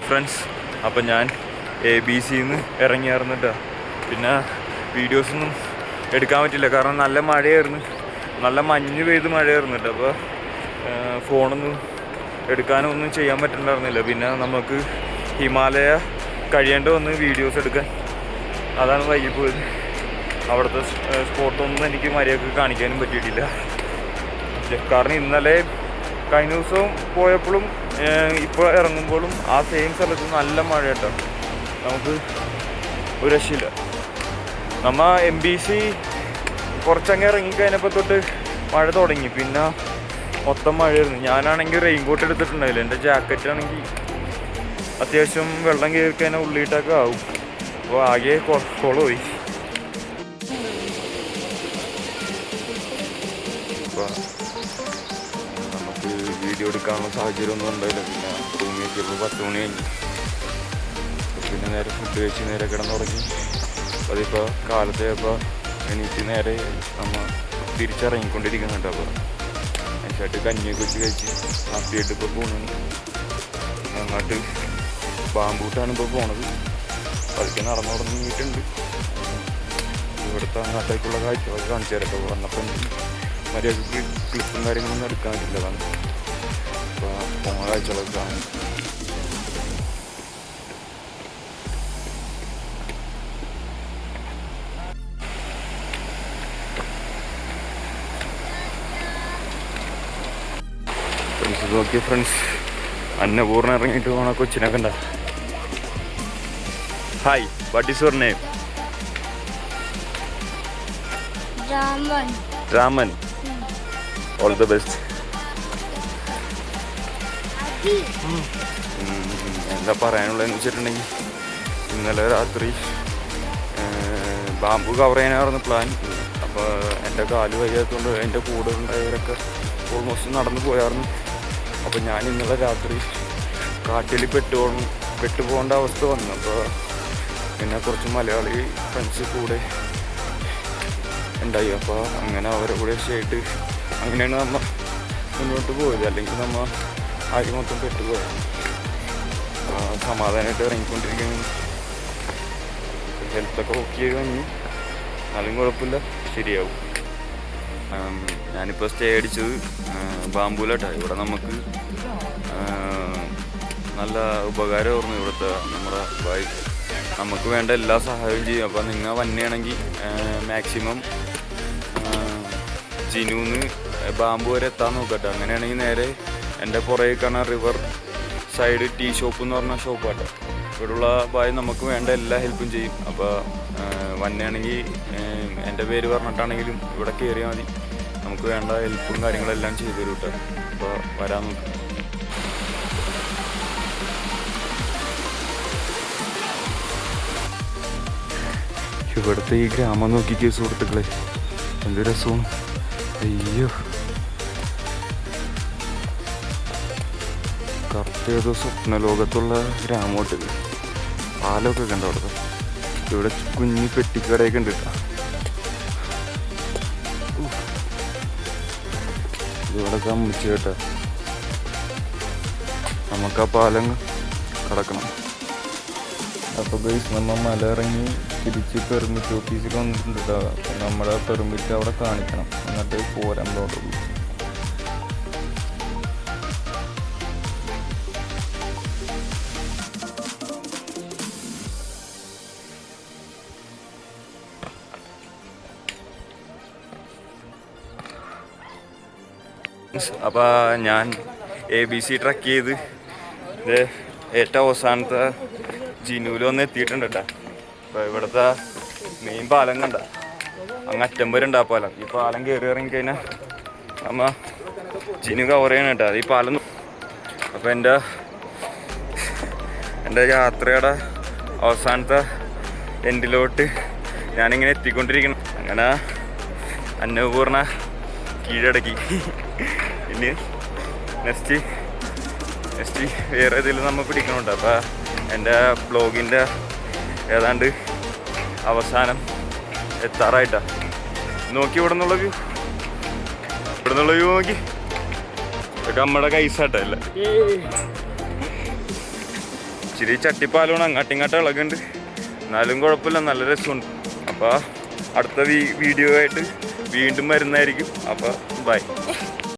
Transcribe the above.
Friends, അപ്പം ഞാൻ ABC-ന്ന് ഇറങ്ങിയായിരുന്നിട്ടാ. പിന്നെ വീഡിയോസൊന്നും എടുക്കാൻ പറ്റില്ല, കാരണം നല്ല മഴയായിരുന്നു, നല്ല മഞ്ഞ് പെയ്ത് മഴയായിരുന്നു കേട്ടോ. അപ്പോൾ ഫോണൊന്നും എടുക്കാനോ ഒന്നും ചെയ്യാൻ പറ്റുന്നുണ്ടായിരുന്നില്ല. പിന്നെ നമുക്ക് ഹിമാലയ കഴിയേണ്ട വന്ന് വീഡിയോസ് എടുക്കാൻ, അതാണ് വൈകിപ്പോയത്. അവിടുത്തെ സ്പോട്ടൊന്നും എനിക്ക് മര്യാദക്ക് കാണിക്കാനും പറ്റിയിട്ടില്ല. കാരണം ഇന്നലെ കഴിഞ്ഞ ദിവസവും പോയപ്പോഴും ഇപ്പോൾ ഇറങ്ങുമ്പോഴും ആ സെയിം സ്ഥലത്ത് നല്ല മഴ കേട്ടോ. നമുക്ക് ഒരു രക്ഷയില്ല. നമ്മൾ MBC കുറച്ചങ്ങ് ഇറങ്ങിക്കഴിഞ്ഞപ്പോൾ തൊട്ട് മഴ തുടങ്ങി, പിന്നെ മൊത്തം മഴയായിരുന്നു. ഞാനാണെങ്കിൽ റെയിൻകോട്ട് എടുത്തിട്ടുണ്ടായില്ല. എൻ്റെ ജാക്കറ്റാണെങ്കിൽ അത്യാവശ്യം വെള്ളം കയറി കഴിഞ്ഞാൽ ഉള്ളിയിട്ടൊക്കെ ആവും. അപ്പോൾ ആകെ കുളമായി. അപ്പോൾ നമുക്ക് വീഡിയോ എടുക്കാനുള്ള സാഹചര്യമൊന്നും ഉണ്ടായില്ല. പിന്നെ റൂമിൽ എത്തിയപ്പോൾ 10 മണി കഴിഞ്ഞു. പിന്നെ നേരെ ഫുഡ് കഴിച്ച് നേരെ കിടന്നുറങ്ങി. അതിപ്പോൾ കാലത്തെ ഇപ്പോൾ എണീറ്റ് നേരെ നമ്മൾ തിരിച്ചിറങ്ങിക്കൊണ്ടിരിക്കുന്നുണ്ട്. അപ്പോൾ അതിനായിട്ട് കഞ്ഞിയൊക്കെ വെച്ച് കഴിച്ച് ഹാപ്പിയായിട്ട് ഇപ്പോൾ പോകുന്നുണ്ട്. അങ്ങോട്ട് ബാമ്പൂട്ടാണ് ഇപ്പോൾ പോണത്. പതുക്കെ നടന്നിട്ടുണ്ട്. ഇവിടുത്തെ അങ്ങോട്ടേക്കുള്ള കാഴ്ചകളൊക്കെ കാണിച്ചു തരട്ടോ. വന്നപ്പോൾ മര്യാദക്ക് ക്ലിപ്പും കാര്യങ്ങളൊന്നും എടുക്കാൻ പറ്റില്ല. അതാണ് അപ്പോൾ പോണ കാഴ്ചകളൊക്കെ കാണും. ഫ്രണ്ട്സ് നോക്കിയ ഫ്രണ്ട്സ്, അന്നപൂർണ്ണ ഇറങ്ങിയിട്ട് പോണ കൊച്ചിനൊക്കെ ഉണ്ടാ. Hi, what is your name? Raman. All the best. എന്താ പറയാനുള്ളതെന്ന് വെച്ചിട്ടുണ്ടെങ്കിൽ, ഇന്നലെ രാത്രി ബാമ്പു കവർ ചെയ്യാനായിരുന്നു പ്ലാൻ. അപ്പോൾ എൻ്റെ കാല് വയ്യാത്തതുകൊണ്ട് എൻ്റെ കൂടെ ഉണ്ടായവരൊക്കെ ഓൾമോസ്റ്റ് നടന്നു പോയായിരുന്നു. അപ്പോൾ ഞാൻ ഇന്നലെ രാത്രി കാട്ടിൽ പെട്ടുപോകേണ്ട അവസ്ഥ വന്നു. അപ്പോൾ പിന്നെ കുറച്ച് മലയാളി ഫ്രണ്ട്സ് കൂടെ ഉണ്ടായി. അപ്പോൾ അങ്ങനെ അവരെ കൂടെ ആയിട്ട് അങ്ങനെയാണ് നമ്മൾ മുന്നോട്ട് പോയത്. അല്ലെങ്കിൽ നമ്മൾ ആദ്യം മൊത്തം പെട്ടുപോയത്. സമാധാനമായിട്ട് ഇറങ്ങിക്കൊണ്ടിരിക്കുന്നു. ഹെൽത്തൊക്കെ ഓക്കെ കഴിഞ്ഞു. എന്നാലും കുഴപ്പമില്ല, ശരിയാവും. ഞാനിപ്പോൾ സ്റ്റേ അടിച്ചത് ബാമ്പൂലാട്ടോ. ഇവിടെ നമുക്ക് നല്ല ഉപകാരമായിരുന്നു. ഇവിടുത്തെ നമ്മുടെ നമുക്ക് വേണ്ട എല്ലാ സഹായവും ചെയ്യും. അപ്പോൾ നിങ്ങൾ വന്നെയാണെങ്കിൽ മാക്സിമം ജിനുന്ന് ബാമ്പു വരെ എത്താൻ നോക്കട്ടെ. അങ്ങനെയാണെങ്കിൽ നേരെ എൻ്റെ പുറകേക്കാണ് റിവർ സൈഡ് ടീ ഷോപ്പ് എന്ന് പറഞ്ഞ ഷോപ്പാട്ടോ. ഇവിടെയുള്ള ബായ് നമുക്ക് വേണ്ട എല്ലാ ഹെൽപ്പും ചെയ്യും. അപ്പോൾ വന്നെയാണെങ്കിൽ എൻ്റെ പേര് പറഞ്ഞിട്ടാണെങ്കിലും ഇവിടെ കയറിയാൽ മതി. നമുക്ക് വേണ്ട ഹെൽപ്പും കാര്യങ്ങളെല്ലാം ചെയ്തു തരും കേട്ടോ. അപ്പോൾ വരാൻ നോക്കാം. ഇവിടുത്തെ ഈ ഗ്രാമം നോക്കിക്കേ സുഹൃത്തുക്കളെ, എന്ത് രസമാണ്. അയ്യോ, കറക്റ്റ് ഏതോ സ്വപ്നലോകത്തുള്ള ഗ്രാമോട്ട്. പാലമൊക്കെ കണ്ടോ അവിടുത്തെ. ഇവിടെ കുഞ്ഞി പെട്ടിക്കടയൊക്കെ ഉണ്ട് കേട്ടോ. ഇവിടെ കമ്മിച്ച് കേട്ടോ. നമുക്ക് ആ പാലം കടക്കണം. അപ്പോൾ ഗൈസ്, നമ്മൾ മല ഇറങ്ങി തിരിച്ച് പെർമിറ്റ് ഓഫീസിൽ വന്നിട്ടുണ്ട് കേട്ടോ. അപ്പോൾ നമ്മുടെ പെർമിറ്റ് അവിടെ കാണിക്കണം, എന്നിട്ട് പോരാൻ പാടുള്ളൂ. അപ്പോൾ ഞാൻ ABC ട്രക്ക് ചെയ്ത് ഇത് ഏറ്റവും അവസാനത്തെ ജിനുവിൽ വന്ന് എത്തിയിട്ടുണ്ട് കേട്ടോ. അപ്പോൾ ഇവിടുത്തെ മെയിൻ പാലം കണ്ട അങ്ങറ്റം വരെ ഉണ്ട് ആ പാലം. ഈ പാലം കയറി ഇറങ്ങിക്കഴിഞ്ഞാൽ നമ്മൾ ജിനു കവർ ചെയ്യണം കേട്ടോ. അത് ഈ പാലം. അപ്പോൾ എൻ്റെ യാത്രയുടെ അവസാനത്തെ എൻഡിലോട്ട് ഞാനിങ്ങനെ എത്തിക്കൊണ്ടിരിക്കണം. അങ്ങനെ അന്നപൂർണ്ണ കീഴടക്കി. ഇനി നെക്സ്റ്റ് വേറെ ഏതെങ്കിലും നമ്മൾ പിടിക്കണുണ്ട്. അപ്പോൾ എൻ്റെ ബ്ലോഗിൻ്റെ ഏതാണ്ട് അവസാനം എത്താറായിട്ടാണ്. നോക്കി ഇവിടെ നിന്നുള്ള വ്യൂ നോക്കി. ഇതൊക്കെ നമ്മുടെ കൈസാട്ടല്ല. ഇച്ചിരി ചട്ടിപ്പാലമാണ്, അങ്ങാട്ടിങ്ങാട്ട് ഇളകുണ്ട്, എന്നാലും കുഴപ്പമില്ല, നല്ല രസമുണ്ട്. അപ്പോൾ അടുത്ത വീഡിയോ ആയിട്ട് വീണ്ടും വരുന്നതായിരിക്കും. അപ്പോൾ ബൈ.